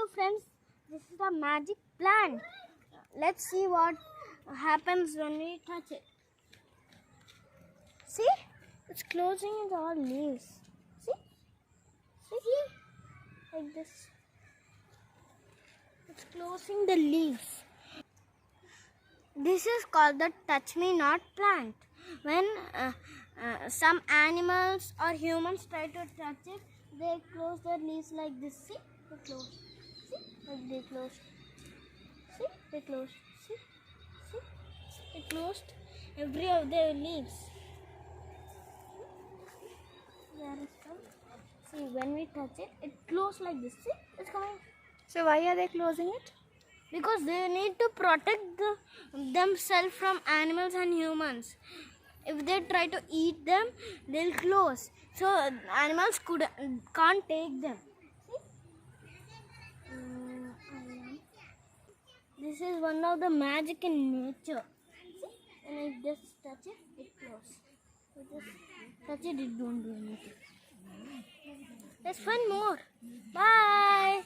you friends, this is the magic plant. Let's see what happens when we touch it. See, it's closing its all leaves. See, like this. It's closing the leaves. This is called the touch me not plant. When some animals or humans try to touch it, they close their leaves like this. See, they close. See, like they close. See, they close. See, they closed every of their leaves. There is some. See, when we touch it, it closes like this. See, it's coming. So why are they closing it? Because they need to protect themselves from animals and humans. If they try to eat them, they'll close. So animals can't take them. See? This is one of the magic in nature. See? When I just touch it, it closes. Just touch it, it don't do anything. Let's find more. Bye.